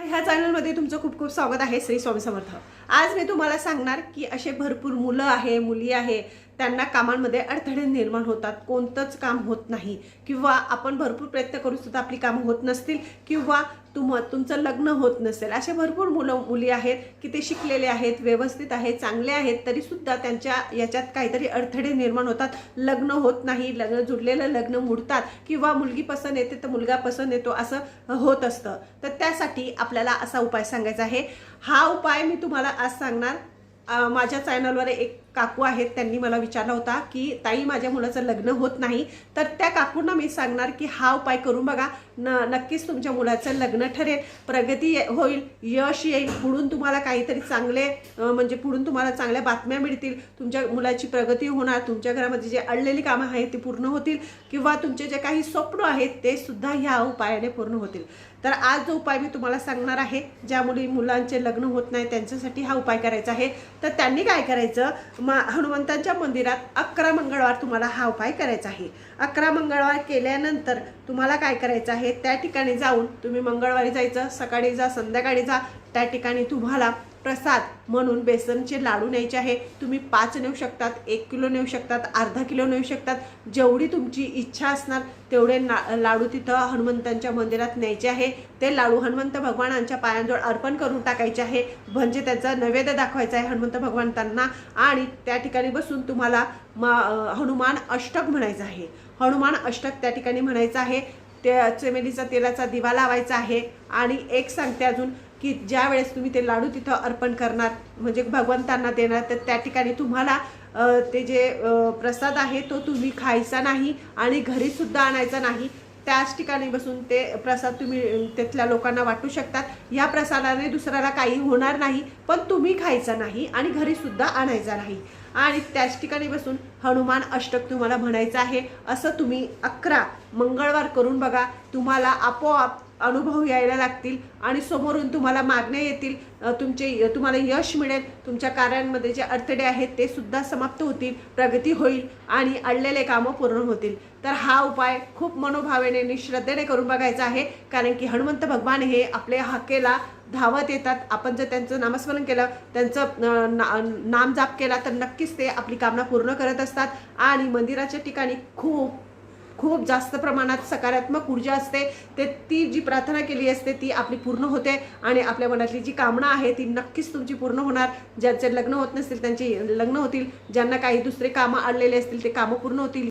ह्या चॅनलमध्ये तुमचं खूप खूप स्वागत आहे. श्री स्वामी समर्थ. आज मी तुम्हाला सांगणार की असे भरपूर मुलं आहे, मुली आहे, त्यांना कामांमध्ये अडथळे निर्माण होतात. कोणतंच काम होत नाही किंवा आपण भरपूर प्रयत्न करून सुद्धा आपली कामं होत नसतील किंवा तुमचं लग्न होत नसेल. असे भरपूर मुलं मुली आहेत की ते शिकलेले आहेत, व्यवस्थित आहेत, चांगले आहेत, तरीसुद्धा त्यांच्या याच्यात काहीतरी अडथळे निर्माण होतात. लग्न होत नाही, लग्न जुळलेलं लग्न मोडतात किंवा मुलगी पसंत येते तर मुलगा पसंत येतो, असं होत असतं. तर त्यासाठी आपल्याला असा उपाय सांगायचा आहे. हा उपाय मी तुम्हाला आज सांगणार. माझ्या चॅनलवर एक काकू आहेत, त्यांनी मला विचारला होता की ताई माझ्या मुलाचं लग्न होत नाही, तर त्या काकूंना मी सांगणार की हा उपाय करून बघा. नक्कीच तुमच्या मुलाचं लग्न ठरेल, प्रगती होईल, यश येईल, पुढून तुम्हाला काहीतरी चांगले म्हणजे पुढून तुम्हाला चांगल्या बातम्या मिळतील, तुमच्या मुलाची प्रगती होणार, तुमच्या घरामध्ये जे अडलेली कामं आहेत ती पूर्ण होतील किंवा तुमचे जे काही स्वप्न आहेत ते सुद्धा ह्या उपायाने पूर्ण होतील. तर आज जो उपाय मी तुम्हाला सांगणार आहे, ज्या मुलांचे लग्न होत नाही त्यांच्यासाठी हा उपाय करायचा आहे. तर त्यांनी काय करायचं, हनुमंतांच्या मंदिरात 11 मंगळवार तुम्हाला हा उपाय करायचा आहे. 11 मंगळवार केल्यानंतर तुम्हाला काय करायचं आहे, त्या ठिकाणी जाऊन तुम्ही मंगळवारी जायचं, सकाळी जा, संध्याकाळी जा, त्या ठिकाणी तुम्हाला प्रसाद म्हणून बेसनचे लाडू न्यायचे आहे. तुम्ही 5 नेऊ शकतात, 1 किलो नेऊ शकतात, अर्धा किलो नेऊ शकतात, जेवढी तुमची इच्छा असणार तेवढे लाडू तिथं हनुमंतांच्या मंदिरात न्यायचे आहे. ते लाडू हनुमंत भगवानांच्या पायांजवळ अर्पण करून टाकायचे आहे, म्हणजे त्याचा नैवेद्य दाखवायचा आहे हनुमंत भगवंतांना. आणि त्या ठिकाणी बसून तुम्हाला हनुमान अष्टक म्हणायचं आहे. हनुमान अष्टक त्या ठिकाणी म्हणायचं आहे. ते चमेलीचा तेलाचा दिवा लावायचा आहे. आणि एक सांगते अजून की ज्या वेळेस तुम्ही ते लाडू तिथं अर्पण करणार म्हणजे भगवंतांना देणार, तर त्या ठिकाणी तुम्हाला ते जे प्रसाद आहे तो तुम्ही खायचा नाही आणि घरीसुद्धा आणायचा नाही. त्याच ठिकाणी बसून ते प्रसाद तुम्ही तिथल्या लोकांना वाटू शकतात. या प्रसादाने दुसऱ्याला काही होणार नाही, पण तुम्ही खायचा नाही आणि घरीसुद्धा आणायचा नाही. आणि त्याच ठिकाणी बसून हनुमान अष्टक तुम्हाला म्हणायचं आहे. असं तुम्ही 11 मंगळवार करून बघा. तुम्हाला आपोआप अनुभव यायला लागतील आणि समोरून तुम्हाला मागण्या येतील, तुम्हाला यश मिळेल, तुमच्या कार्यांमध्ये जे अडथळे आहेत ते सुद्धा समाप्त होतील, प्रगती होईल आणि अडलेले कामं पूर्ण होतील. तर हा उपाय खूप मनोभावेने आणि श्रद्धेने करून बघायचा आहे, कारण की हनुमंत भगवान हे आपल्या हाकेला धावत येतात. आपण जर त्यांचं नामस्मरण केलं, त्यांचं नाम जाप केला, तर नक्कीच ते आपली कामना पूर्ण करत असतात. आणि मंदिराच्या ठिकाणी खूप खूप जास्त प्रमाणात सकारात्मक ऊर्जा असते. ती जी प्रार्थना केली असते ती आपली पूर्ण होते आणि आपल्या मनातली जी कामना आहे ती नक्कीच तुमची पूर्ण होणार. ज्यांचे लग्न होत नसतील त्यांचे लग्न होतील, ज्यांना काही दुसरे कामं अडलेले असतील ते कामं पूर्ण होतील.